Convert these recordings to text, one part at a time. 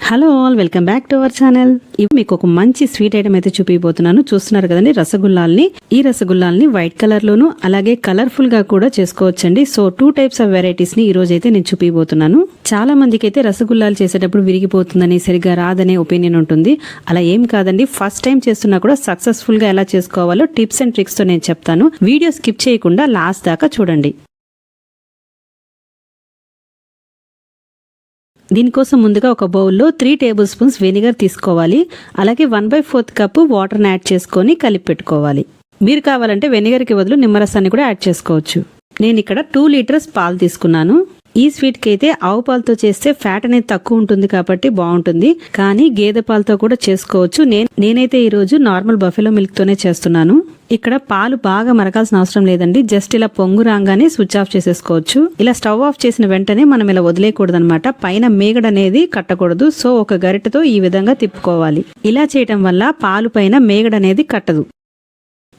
Hello all, welcome back to our channel. ఇప్పుడు మీకు ఒక మంచి స్వీట్ ఐటమ్ అయితే చూపిపోతున్నాను. చూస్తున్నారు కదండి రసగుల్లాల్ని. ఈ రసగుల్లాల్ని వైట్ కలర్ లోను అలాగే కలర్ఫుల్ గా కూడా చేసుకోవచ్చండి. సో 2 టైప్స్ ఆఫ్ వెరైటీస్ ని ఈ రోజు అయితే నేను చూపిపోతున్నాను. చాలా మందికి అయితే రసగుల్లాలు చేసేటప్పుడు విరిగిపోతుందని, సరిగ్గా రాదనే ఒపీనియన్ ఉంటుంది. అలా ఏం కాదండి. ఫస్ట్ టైం చేస్తున్నా కూడా సక్సెస్ఫుల్ గా ఎలా చేసుకోవాలో టిప్స్ అండ్ ట్రిక్స్ తో నేను చెప్తాను. వీడియో స్కిప్ చేయకుండా లాస్ట్ దాకా చూడండి. దీనికోసం ముందుగా ఒక బౌల్లో 3 టేబుల్ స్పూన్స్ వెనిగర్ తీసుకోవాలి. అలాగే 1/4 కప్పు వాటర్ని యాడ్ చేసుకొని కలిపి పెట్టుకోవాలి. మీరు కావాలంటే వెనిగర్కి బదులు నిమ్మరసాన్ని కూడా యాడ్ చేసుకోవచ్చు. నేను ఇక్కడ 2 లీటర్స్ పాలు తీసుకున్నాను. ఈ స్వీట్కి అయితే ఆవు పాలతో చేస్తే ఫ్యాట్ అనేది తక్కువ ఉంటుంది కాబట్టి బాగుంటుంది. కానీ గేదె పాలతో కూడా చేసుకోవచ్చు. నేనైతే ఈరోజు నార్మల్ బఫెలో మిల్క్ తోనే చేస్తున్నాను. ఇక్కడ పాలు బాగా మరగాల్సిన అవసరం లేదండి. జస్ట్ ఇలా పొంగు రాగానే స్విచ్ ఆఫ్ చేసేసుకోవచ్చు. ఇలా స్టవ్ ఆఫ్ చేసిన వెంటనే మనం ఇలా వదిలేయకూడదు అనమాట. పైన మేగడ అనేది కట్టకూడదు. సో ఒక గరిటెతో ఈ విధంగా తిప్పుకోవాలి. ఇలా చేయటం వల్ల పాలు పైన మేగడ అనేది కట్టదు.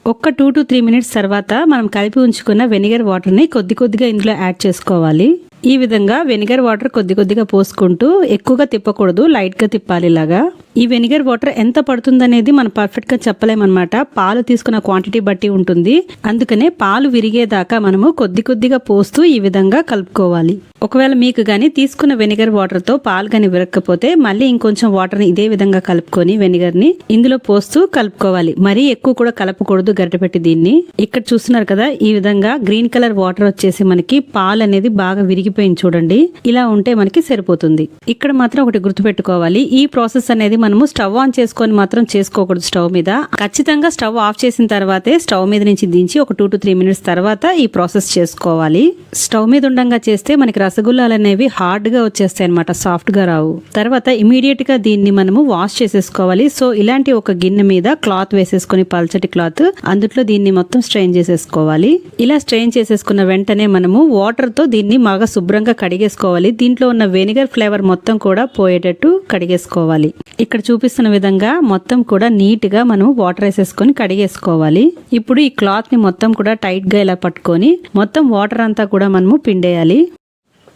ఒక్క 2 to 3 మినిట్స్ తర్వాత మనం కలిపి ఉంచుకున్న వెనిగర్ వాటర్ని కొద్ది కొద్దిగా ఇందులో యాడ్ చేసుకోవాలి. ఈ విధంగా వెనిగర్ వాటర్ కొద్ది కొద్దిగా పోసుకుంటూ ఎక్కువగా తిప్పకూడదు, లైట్ గా తిప్పాలి. ఇలాగా ఈ వెనిగర్ వాటర్ ఎంత పడుతుందనేది మనం పర్ఫెక్ట్ గా చెప్పలేమన్నమాట. పాలు తీసుకున్న క్వాంటిటీ బట్టి ఉంటుంది. అందుకనే పాలు విరిగేదాకా మనము కొద్ది కొద్దిగా పోస్తూ ఈ విధంగా కలుపుకోవాలి. ఒకవేళ మీకు గానీ తీసుకున్న వెనిగర్ వాటర్ తో పాలు గానీ విరగకపోతే మళ్ళీ ఇంకొంచెం వాటర్ ని ఇదే విధంగా కలుపుకొని వెనిగర్ ని ఇందులో పోస్తూ కలుపుకోవాలి. మరీ ఎక్కువ కూడా కలపకూడదు గరిటె పెట్టి దీన్ని. ఇక్కడ చూస్తున్నారు కదా, ఈ విధంగా గ్రీన్ కలర్ వాటర్ వచ్చేసి మనకి పాలు అనేది బాగా విరిగిపోయింది చూడండి. ఇలా ఉంటే మనకి సరిపోతుంది. ఇక్కడ మాత్రం ఒకటి గుర్తుపెట్టుకోవాలి, ఈ ప్రాసెస్ అనేది మనము స్టవ్ ఆన్ చేసుకొని మాత్రం చేసుకోకూడదు. స్టవ్ మీద ఖచ్చితంగా స్టవ్ ఆఫ్ చేసిన తర్వాతే స్టవ్ మీద నుంచి దించి ఒక 2 to 3 మినిట్స్ తర్వాత ఈ ప్రాసెస్ చేసుకోవాలి. స్టవ్ మీద ఉండగా చేస్తే మనకి రసగుల్లాలు అనేవి హార్డ్ గా వచ్చేస్తాయి అనమాట, సాఫ్ట్ గా రావు. తర్వాత ఇమీడియట్ గా దీన్ని మనము వాష్ చేసేసుకోవాలి. సో ఇలాంటి ఒక గిన్నె మీద క్లాత్ వేసేసుకొని, పల్చటి క్లాత్, అందులో దీన్ని మొత్తం స్ట్రెయిన్ చేసేసుకోవాలి. ఇలా స్ట్రెయిన్ చేసేసుకున్న వెంటనే మనము వాటర్ తో దీన్ని బాగా శుభ్రంగా కడిగేసుకోవాలి. దీంట్లో ఉన్న వెనిగర్ ఫ్లేవర్ మొత్తం కూడా పోయేటట్టు కడిగేసుకోవాలి. ఇక్కడ చూపిస్తున్న విధంగా మొత్తం కూడా నీట్ గా మనం వాటర్ వేసేసుకొని కడిగేసుకోవాలి. ఇప్పుడు ఈ క్లాత్ ని మొత్తం కూడా టైట్ గా ఇలా పట్టుకొని మొత్తం వాటర్ అంతా కూడా మనము పిండేయాలి.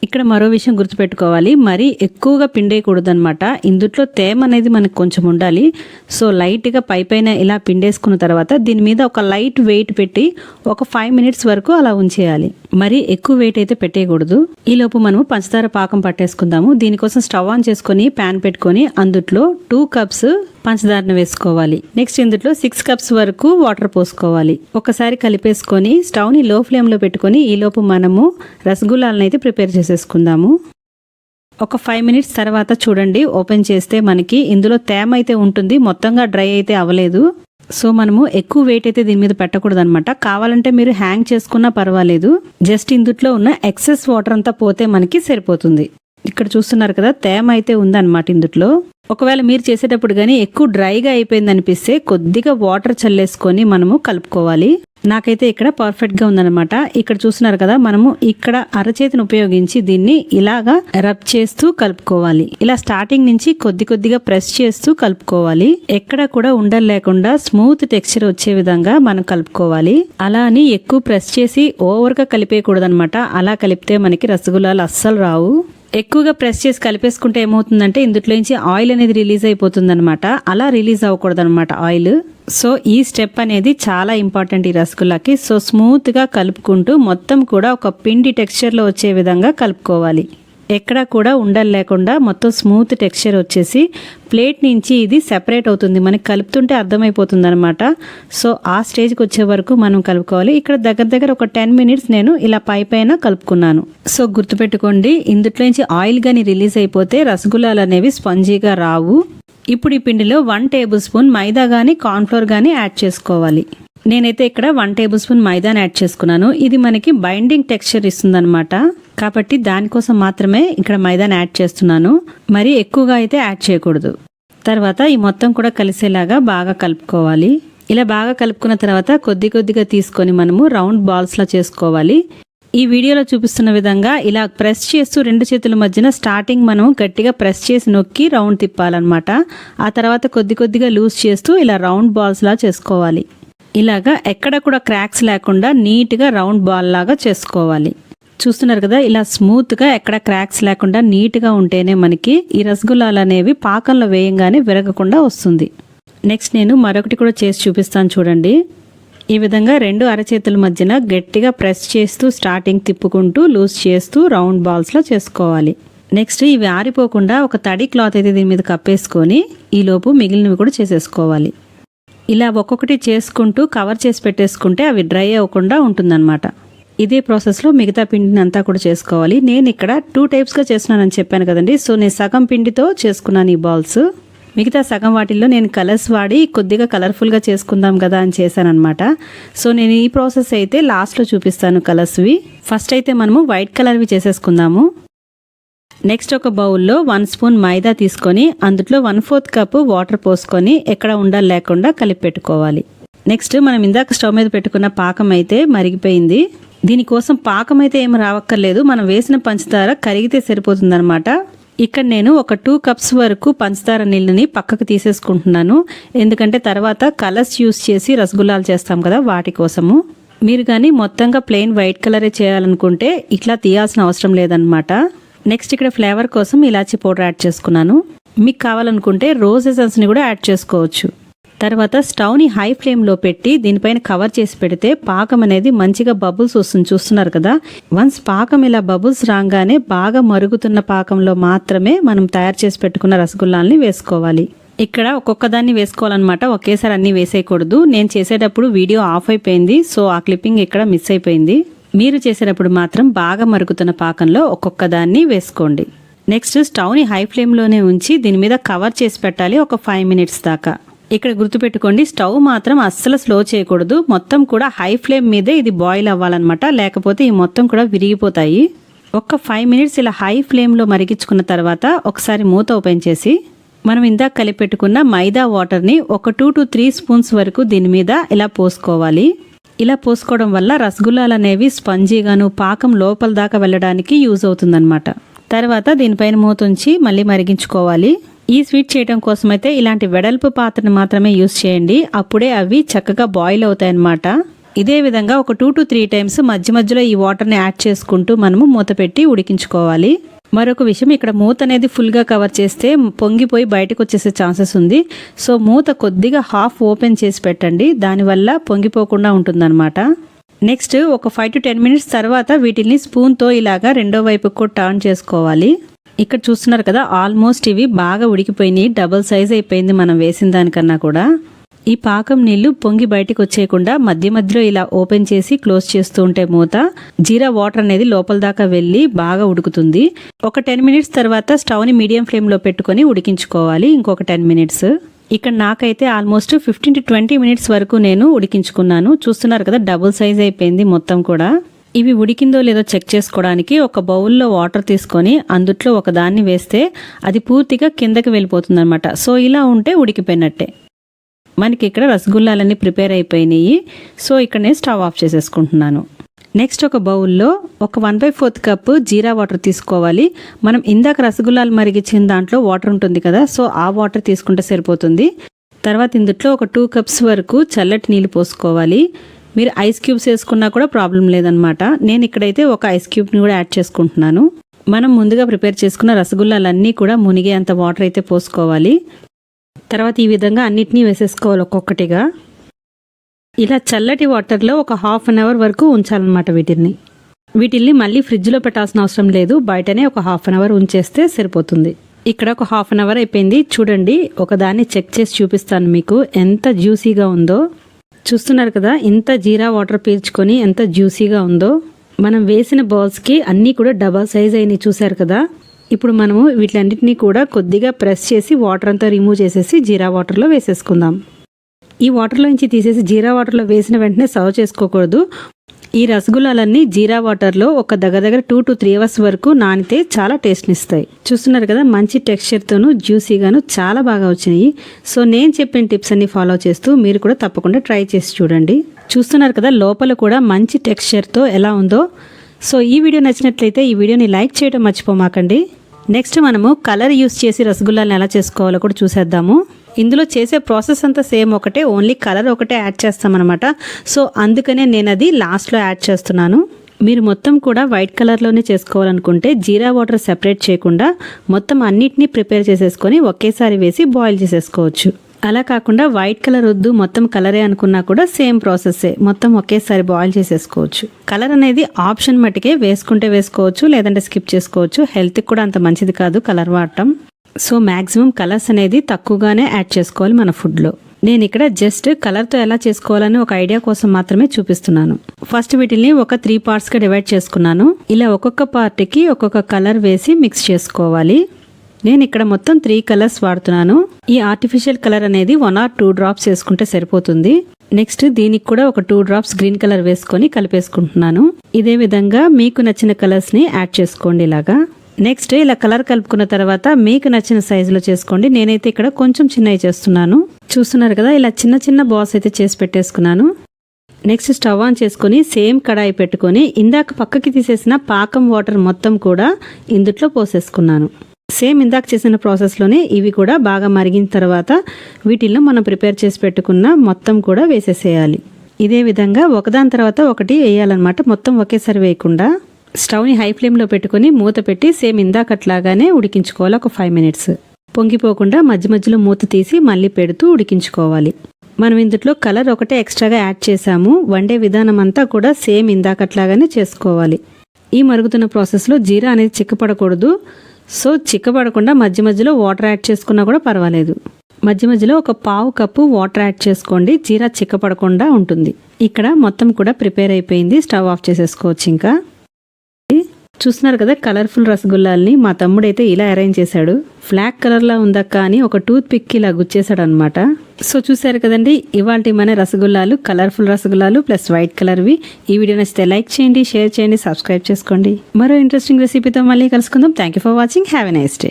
ఇక్కడ మరో విషయం గుర్తుపెట్టుకోవాలి, మరీ ఎక్కువగా పిండేయకూడదు అనమాట. ఇందులో తేమ అనేది మనకు కొంచెం ఉండాలి. సో లైట్ గా పైన ఇలా పిండేసుకున్న తర్వాత దీని మీద ఒక లైట్ వెయిట్ పెట్టి ఒక 5 మినిట్స్ వరకు అలా ఉంచేయాలి. మరీ ఎక్కువ వెయిట్ అయితే పెట్టేయకూడదు. ఈ లోపు మనము పంచదార పాకం పట్టేసుకుందాము. దీనికోసం స్టవ్ ఆన్ చేసుకుని ప్యాన్ పెట్టుకొని అందులో 2 కప్స్ పంచదారను వేసుకోవాలి. నెక్స్ట్ ఇందులో 6 కప్స్ వరకు వాటర్ పోసుకోవాలి. ఒకసారి కలిపేసుకొని స్టవ్ ని లో ఫ్లేమ్ లో పెట్టుకొని ఈ లోపు మనము రసగుల్లాలను అయితే ప్రిపేర్ చేసేసుకుందాము. ఒక 5 మినిట్స్ తర్వాత చూడండి, ఓపెన్ చేస్తే మనకి ఇందులో తేమ అయితే ఉంటుంది, మొత్తంగా డ్రై అయితే అవ్వలేదు. సో మనము ఎక్కువ వెయిట్ అయితే దీని మీద పెట్టకూడదు అనమాట. కావాలంటే మీరు హ్యాంగ్ చేసుకున్నా పర్వాలేదు. జస్ట్ ఇందులో ఉన్న ఎక్సెస్ వాటర్ అంతా పోతే మనకి సరిపోతుంది. ఇక్కడ చూస్తున్నారు కదా, తేమ అయితే ఉందన్నమాట ఇందులో. ఒకవేళ మీరు చేసేటప్పుడు గానీ ఎక్కువ డ్రైగా అయిపోయింది అనిపిస్తే కొద్దిగా వాటర్ చల్లేసుకొని మనము కలుపుకోవాలి. నాకైతే ఇక్కడ పర్ఫెక్ట్ గా ఉందన్నమాట. ఇక్కడ చూస్తున్నారు కదా, మనము ఇక్కడ అరచేతిని ఉపయోగించి దీన్ని ఇలాగా రబ్ చేస్తూ కలుపుకోవాలి. ఇలా స్టార్టింగ్ నుంచి కొద్ది కొద్దిగా ప్రెస్ చేస్తూ కలుపుకోవాలి. ఎక్కడ కూడా ఉండలు లేకుండా స్మూత్ టెక్స్చర్ వచ్చే విధంగా మనం కలుపుకోవాలి. అలా అని ఎక్కువ ప్రెస్ చేసి ఓవర్ గా కలిపేయకూడదు అనమాట. అలా కలిపితే మనకి రసగుల్లాలు అస్సలు రావు. ఎక్కువగా ప్రెస్ చేసి కలిపేసుకుంటే ఏమవుతుందంటే ఇందులో నుంచి ఆయిల్ అనేది రిలీజ్ అయిపోతుంది అనమాట. అలా రిలీజ్ అవ్వకూడదు అనమాట ఆయిల్. సో ఈ స్టెప్ అనేది చాలా ఇంపార్టెంట్ ఈ రసగుల్లాకి. సో స్మూత్ గా కలుపుకుంటూ మొత్తం కూడా ఒక పిండి టెక్స్చర్ లో వచ్చే విధంగా కలుపుకోవాలి. ఎక్కడా కూడా ఉండలు లేకుండా మొత్తం స్మూత్ టెక్స్చర్ వచ్చేసి ప్లేట్ నుంచి ఇది సెపరేట్ అవుతుంది. మనకి కలుపుతుంటే అర్థమైపోతుంది అనమాట. సో ఆ స్టేజ్కి వచ్చే వరకు మనం కలుపుకోవాలి. ఇక్కడ దగ్గర ఒక 10 మినిట్స్ నేను ఇలా పైన కలుపుకున్నాను. సో గుర్తుపెట్టుకోండి, ఇందులో నుంచి ఆయిల్ గాని రిలీజ్ అయిపోతే రసగుల్లాలు అనేవి స్పాంజీగా రావు. ఇప్పుడు ఈ పిండిలో 1 టేబుల్ స్పూన్ మైదా గాని కార్న్ఫ్లోర్ గాని యాడ్ చేసుకోవాలి. నేనైతే ఇక్కడ 1 టేబుల్ స్పూన్ మైదాని యాడ్ చేసుకున్నాను. ఇది మనకి బైండింగ్ టెక్స్చర్ ఇస్తుందన్నమాట. కాబట్టి దానికోసం మాత్రమే ఇక్కడ మైదాని యాడ్ చేస్తున్నాను. మరి ఎక్కువగా అయితే యాడ్ చేయకూడదు. తర్వాత ఈ మొత్తం కూడా కలిసేలాగా బాగా కలుపుకోవాలి. ఇలా బాగా కలుపుకున్న తర్వాత కొద్ది కొద్దిగా తీసుకొని మనము రౌండ్ బాల్స్ లా చేసుకోవాలి. ఈ వీడియోలో చూపిస్తున్న విధంగా ఇలా ప్రెస్ చేస్తూ 2 చేతుల మధ్యన స్టార్టింగ్ మనం గట్టిగా ప్రెస్ చేసి నొక్కి రౌండ్ తిప్పాలన్నమాట. ఆ తర్వాత కొద్ది కొద్దిగా లూజ్ చేస్తూ ఇలా రౌండ్ బాల్స్ లా చేసుకోవాలి. ఇలాగా ఎక్కడ కూడా క్రాక్స్ లేకుండా నీట్ గా రౌండ్ బాల్ లాగా చేసుకోవాలి. చూస్తున్నారు కదా, ఇలా స్మూత్గా ఎక్కడ క్రాక్స్ లేకుండా నీట్గా ఉంటేనే మనకి ఈ రసగుల్లాలు అనేవి పాకంలో వేయంగానే విరగకుండా వస్తుంది. నెక్స్ట్ నేను మరొకటి కూడా చేసి చూపిస్తాను చూడండి. ఈ విధంగా 2 అరచేతుల మధ్యన గట్టిగా ప్రెస్ చేస్తూ స్టార్టింగ్ తిప్పుకుంటూ లూజ్ చేస్తూ రౌండ్ బాల్స్లో చేసుకోవాలి. నెక్స్ట్ ఇవి ఆరిపోకుండా ఒక తడి క్లాత్ అయితే దీని మీద కప్పేసుకొని ఈలోపు మిగిలినవి కూడా చేసేసుకోవాలి. ఇలా ఒక్కొక్కటి చేసుకుంటూ కవర్ చేసి పెట్టేసుకుంటే అవి డ్రై అవ్వకుండా ఉంటుందన్నమాట. ఇదే ప్రాసెస్లో మిగతా పిండిని అంతా కూడా చేసుకోవాలి. నేను ఇక్కడ 2 టైప్స్గా చేస్తున్నానని చెప్పాను కదండి. సో నేను సగం పిండితో చేసుకున్నాను ఈ బాల్స్. మిగతా సగం వాటిల్లో నేను కలర్స్ వాడి కొద్దిగా కలర్ఫుల్గా చేసుకుందాం కదా అని చేశాను అనమాట. సో నేను ఈ ప్రాసెస్ అయితే లాస్ట్లో చూపిస్తాను కలర్స్వి. ఫస్ట్ అయితే మనము వైట్ కలర్వి చేసేసుకుందాము. నెక్స్ట్ ఒక బౌల్లో 1 స్పూన్ మైదా తీసుకొని అందులో 1/4 కప్పు వాటర్ పోసుకొని ఎక్కడ ఉండాలి లేకుండా కలిపి పెట్టుకోవాలి. నెక్స్ట్ మనం ఇందాక స్టవ్ మీద పెట్టుకున్న పాకం అయితే మరిగిపోయింది. దీనికోసం పాకం అయితే ఏమి రావక్కర్లేదు, మనం వేసిన పంచదార కరిగితే సరిపోతుందన్నమాట. ఇక్కడ నేను ఒక 2 కప్స్ వరకు పంచదార నీళ్ళని పక్కకు తీసేసుకుంటున్నాను. ఎందుకంటే తర్వాత కలర్స్ యూస్ చేసి రసగుల్లాలు చేస్తాం కదా, వాటి కోసము. మీరు కానీ మొత్తంగా ప్లెయిన్ వైట్ కలరే చేయాలనుకుంటే ఇట్లా తీయాల్సిన అవసరం లేదనమాట. నెక్స్ట్ ఇక్కడ ఫ్లేవర్ కోసం ఇలాచీ పౌడర్ యాడ్ చేసుకున్నాను. మీకు కావాలనుకుంటే రోజ్ ఎసెన్స్ని కూడా యాడ్ చేసుకోవచ్చు. తర్వాత స్టవ్ని హై ఫ్లేమ్లో పెట్టి దీనిపైన కవర్ చేసి పెడితే పాకం అనేది మంచిగా బబుల్స్ వస్తుంది. చూస్తున్నారు కదా, వన్స్ పాకం ఇలా బబుల్స్ రాగానే బాగా మరుగుతున్న పాకంలో మాత్రమే మనం తయారు చేసి పెట్టుకున్న రసగుల్లాల్ని వేసుకోవాలి. ఇక్కడ ఒక్కొక్క దాన్ని వేసుకోవాలన్నమాట, ఒకేసారి అన్ని వేసేయకూడదు. నేను చేసేటప్పుడు వీడియో ఆఫ్ అయిపోయింది, సో ఆ క్లిప్పింగ్ ఇక్కడ మిస్ అయిపోయింది. మీరు చేసేటప్పుడు మాత్రం బాగా మరుగుతున్న పాకంలో ఒక్కొక్క దాన్ని వేసుకోండి. నెక్స్ట్ స్టవ్ని హై ఫ్లేమ్లోనే ఉంచి దీని మీద కవర్ చేసి పెట్టాలి ఒక 5 మినిట్స్ దాకా. ఇక్కడ గుర్తుపెట్టుకోండి, స్టవ్ మాత్రం అస్సలు స్లో చేయకూడదు. మొత్తం కూడా హై ఫ్లేమ్ మీదే ఇది బాయిల్ అవ్వాలన్నమాట, లేకపోతే ఈ మొత్తం కూడా విరిగిపోతాయి. ఒక్క 5 మినిట్స్ ఇలా హై ఫ్లేమ్లో మరిగించుకున్న తర్వాత ఒకసారి మూత ఓపెన్ చేసి మనం ఇందాక కలిపెట్టుకున్న మైదా వాటర్ని ఒక 2 to 3 స్పూన్స్ వరకు దీని మీద ఇలా పోసుకోవాలి. ఇలా పోసుకోవడం వల్ల రసగుల్లాలు అనేవి స్పంజీగాను పాకం లోపల దాకా వెళ్ళడానికి యూజ్ అవుతుందన్నమాట. తర్వాత దీనిపైన మూత ఉంచి మళ్ళీ మరిగించుకోవాలి. ఈ స్వీట్ చేయడం కోసం అయితే ఇలాంటి వెడల్పు పాత్రను మాత్రమే యూస్ చేయండి, అప్పుడే అవి చక్కగా బాయిల్ అవుతాయి అన్నమాట. ఇదే విధంగా ఒక 2 to 3 టైమ్స్ మధ్య మధ్యలో ఈ వాటర్ని యాడ్ చేసుకుంటూ మనము మూత పెట్టి ఉడికించుకోవాలి. మరొక విషయం, ఇక్కడ మూత అనేది ఫుల్గా కవర్ చేస్తే పొంగిపోయి బయటకు వచ్చేసే ఛాన్సెస్ ఉంది. సో మూత కొద్దిగా హాఫ్ ఓపెన్ చేసి పెట్టండి, దానివల్ల పొంగిపోకుండా ఉంటుందన్నమాట. నెక్స్ట్ ఒక 5 to 10 మినిట్స్ తర్వాత వీటిని స్పూన్తో ఇలాగా రెండో వైపుకు కూడా టర్న్ చేసుకోవాలి. ఇక్కడ చూస్తున్నారు కదా, ఆల్మోస్ట్ ఇవి బాగా ఉడికిపోయినాయి, డబుల్ సైజ్ అయిపోయింది మనం వేసిన దానికన్నా కూడా. ఈ పాకం నీళ్లు పొంగి బయటికి వచ్చేయకుండా మధ్య మధ్యలో ఇలా ఓపెన్ చేసి క్లోజ్ చేస్తూ ఉంటే మూత జీరా వాటర్ అనేది లోపల దాకా వెళ్ళి బాగా ఉడుకుతుంది. ఒక 10 మినిట్స్ తర్వాత స్టవ్ని మీడియం ఫ్లేమ్లో పెట్టుకొని ఉడికించుకోవాలి ఇంకొక 10 మినిట్స్. ఇక్కడ నాకైతే ఆల్మోస్ట్ 15 to 20 మినిట్స్ వరకు నేను ఉడికించుకున్నాను. చూస్తున్నారు కదా, డబుల్ సైజ్ అయిపోయింది మొత్తం కూడా. ఇవి ఉడికిందో లేదో చెక్ చేసుకోవడానికి ఒక బౌల్లో వాటర్ తీసుకొని అందుట్లో ఒక దాన్ని వేస్తే అది పూర్తిగా కిందకి వెళ్ళిపోతుంది అనమాట. సో ఇలా ఉంటే ఉడికిపోయినట్టే. మనకి ఇక్కడ రసగుల్లాలన్నీ ప్రిపేర్ అయిపోయినాయి. సో ఇక్కడ నేను స్టవ్ ఆఫ్ చేసేసుకుంటున్నాను. నెక్స్ట్ ఒక బౌల్లో ఒక 1/4 కప్పు జీరా వాటర్ తీసుకోవాలి. మనం ఇందాక రసగుల్లాలు మరిగించిన దాంట్లో వాటర్ ఉంటుంది కదా, సో ఆ వాటర్ తీసుకుంటే సరిపోతుంది. తర్వాత ఇందులో ఒక 2 కప్స్ వరకు చల్లటి నీళ్ళు పోసుకోవాలి. మీరు ఐస్ క్యూబ్స్ వేసుకున్నా కూడా ప్రాబ్లం లేదనమాట. నేను ఇక్కడైతే ఒక ఐస్ క్యూబ్ని కూడా యాడ్ చేసుకుంటున్నాను. మనం ముందుగా ప్రిపేర్ చేసుకున్న రసగుల్లాలన్నీ కూడా మునిగే అంత వాటర్ అయితే పోసుకోవాలి. తర్వాత ఈ విధంగా అన్నిటినీ వేసేసుకోవాలి ఒక్కొక్కటిగా. ఇలా చల్లటి వాటర్లో ఒక 1/2 అవర్ వరకు ఉంచాలన్నమాట వీటిల్ని మళ్ళీ ఫ్రిడ్జ్లో పెట్టాల్సిన అవసరం లేదు, బయటనే ఒక 1/2 అవర్ ఉంచేస్తే సరిపోతుంది. ఇక్కడ ఒక 1/2 అవర్ అయిపోయింది. చూడండి, ఒకదాన్ని చెక్ చేసి చూపిస్తాను మీకు ఎంత జ్యూసీగా ఉందో. చూస్తున్నారు కదా, ఇంత జీరా వాటర్ పీల్చుకొని ఎంత జ్యూసీగా ఉందో. మనం వేసిన బాల్స్కి అన్నీ కూడా డబల్ సైజ్ అయినాయి, చూసారు కదా. ఇప్పుడు మనము వీటిలన్నిటినీ కూడా కొద్దిగా ప్రెస్ చేసి వాటర్ అంతా రిమూవ్ చేసేసి జీరా వాటర్లో వేసేసుకుందాం. ఈ వాటర్లో నుంచి తీసేసి జీరా వాటర్లో వేసిన వెంటనే సర్వ్ చేసుకోకూడదు. ఈ రసగుల్లాలన్నీ జీరా వాటర్లో ఒక దగ్గర 2 to 3 అవర్స్ వరకు నానితే చాలా టేస్ట్ని ఇస్తాయి. చూస్తున్నారు కదా, మంచి టెక్స్చర్తోనూ జ్యూసీగాను చాలా బాగా వచ్చినాయి. సో నేను చెప్పిన టిప్స్ అన్ని ఫాలో చేస్తూ మీరు కూడా తప్పకుండా ట్రై చేసి చూడండి. చూస్తున్నారు కదా, లోపల కూడా మంచి టెక్స్చర్తో ఎలా ఉందో. సో ఈ వీడియో నచ్చినట్లయితే ఈ వీడియోని లైక్ చేయడం మర్చిపోమాకండి. నెక్స్ట్ మనము కలర్ యూస్ చేసి రసగుల్లాలను ఎలా చేసుకోవాలో కూడా చూసేద్దాము. ఇందులో చేసే ప్రాసెస్ అంతా సేమ్ ఒకటే, ఓన్లీ కలర్ ఒకటే యాడ్ చేస్తామన్నమాట. సో అందుకనే నేను అది లాస్ట్లో యాడ్ చేస్తున్నాను. మీరు మొత్తం కూడా వైట్ కలర్లోనే చేసుకోవాలనుకుంటే జీరా వాటర్ సెపరేట్ చేయకుండా మొత్తం అన్నిటినీ ప్రిపేర్ చేసేసుకొని ఒకేసారి వేసి బాయిల్ చేసేసుకోవచ్చు. అలా కాకుండా వైట్ కలర్ వద్దు మొత్తం కలరే అనుకున్నా కూడా సేమ్ ప్రాసెస్సే, మొత్తం ఒకేసారి బాయిల్ చేసేసుకోవచ్చు. కలర్ అనేది ఆప్షన్ మట్టుకే, వేసుకుంటే వేసుకోవచ్చు లేదంటే స్కిప్ చేసుకోవచ్చు. హెల్త్కి కూడా అంత మంచిది కాదు కలర్ వాడటం. సో మ్యాక్సిమం కలర్స్ అనేది తక్కువగానే యాడ్ చేసుకోవాలి మన ఫుడ్లో. నేను ఇక్కడ జస్ట్ కలర్తో ఎలా చేసుకోవాలని ఒక ఐడియా కోసం మాత్రమే చూపిస్తున్నాను. ఫస్ట్ వీటిని ఒక 3 పార్ట్స్గా డివైడ్ చేసుకున్నాను. ఇలా ఒక్కొక్క పార్ట్కి ఒక్కొక్క కలర్ వేసి మిక్స్ చేసుకోవాలి. నేను ఇక్కడ మొత్తం 3 కలర్స్ వాడుతున్నాను. ఈ ఆర్టిఫిషియల్ కలర్ అనేది 1 or 2 డ్రాప్స్ వేసుకుంటే సరిపోతుంది. నెక్స్ట్ దీనికి కూడా ఒక 2 డ్రాప్స్ గ్రీన్ కలర్ వేసుకొని కలిపేసుకుంటున్నాను. ఇదే విధంగా మీకు నచ్చిన కలర్స్ ని యాడ్ చేసుకోండి ఇలాగా. నెక్స్ట్ ఇలా కలర్ కలుపుకున్న తర్వాత మీకు నచ్చిన సైజులో చేసుకోండి. నేనైతే ఇక్కడ కొంచెం చిన్నవి చేస్తున్నాను. చూస్తున్నారు కదా, ఇలా చిన్న చిన్న బాల్స్ అయితే చేసి పెట్టేసుకున్నాను. నెక్స్ట్ స్టవ్ ఆన్ చేసుకొని సేమ్ కడాయి పెట్టుకొని ఇందాక పక్కకి తీసేసిన పాకం వాటర్ మొత్తం కూడా ఇందుట్లో పోసేసుకున్నాను. సేమ్ ఇందాక చేసిన ప్రాసెస్లోనే ఇవి కూడా బాగా మరిగిన తర్వాత వీటిల్లో మనం ప్రిపేర్ చేసి పెట్టుకున్న మొత్తం కూడా వేసేసేయాలి. ఇదే విధంగా ఒకదాని తర్వాత ఒకటి వేయాలన్నమాట, మొత్తం ఒకేసారి వేయకుండా. స్టవ్ని హై ఫ్లేమ్లో పెట్టుకొని మూత పెట్టి సేమ్ ఇందాకట్లాగానే ఉడికించుకోవాలి ఒక 5 minutes. పొంగిపోకుండా మధ్య మధ్యలో మూత తీసి మళ్ళీ పెడుతూ ఉడికించుకోవాలి. మనం ఇందులో కలర్ ఒకటే ఎక్స్ట్రాగా యాడ్ చేసాము. వండే విధానం అంతా కూడా సేమ్ ఇందాకట్లాగానే చేసుకోవాలి. ఈ మరుగుతున్న ప్రాసెస్లో జీరా అనేది చిక్కపడకూడదు. సో చిక్కపడకుండా మధ్య మధ్యలో వాటర్ యాడ్ చేసుకున్నా కూడా పర్వాలేదు. మధ్య మధ్యలో ఒక 1/2 కప్పు వాటర్ యాడ్ చేసుకోండి, జీరా చిక్కపడకుండా ఉంటుంది. ఇక్కడ మొత్తం కూడా ప్రిపేర్ అయిపోయింది. స్టవ్ ఆఫ్ చేసేసుకోవచ్చు. ఇంకా చూస్తున్నారు కదా కలర్ఫుల్ రసగుల్లాల్ని మా తమ్ముడైతే ఇలా అరేంజ్ చేశాడు. ఫ్లాగ్ కలర్లా ఉందక్క అని ఒక టూత్ పిక్ ఇలా గుచ్చేశాడు అనమాట. సో చూసారు కదండి ఇవాల్టి మన రసగుల్లాలు, కలర్ఫుల్ రసగుల్లాలు ప్లస్ వైట్ కలర్వి. ఈ వీడియో నచ్చితే లైక్ చేయండి, షేర్ చేయండి, సబ్స్క్రైబ్ చేసుకోండి. మరో ఇంట్రెస్టింగ్ రెసిపీతో మళ్ళీ కలుసుకుందాం. Thank you for watching. Have a nice day.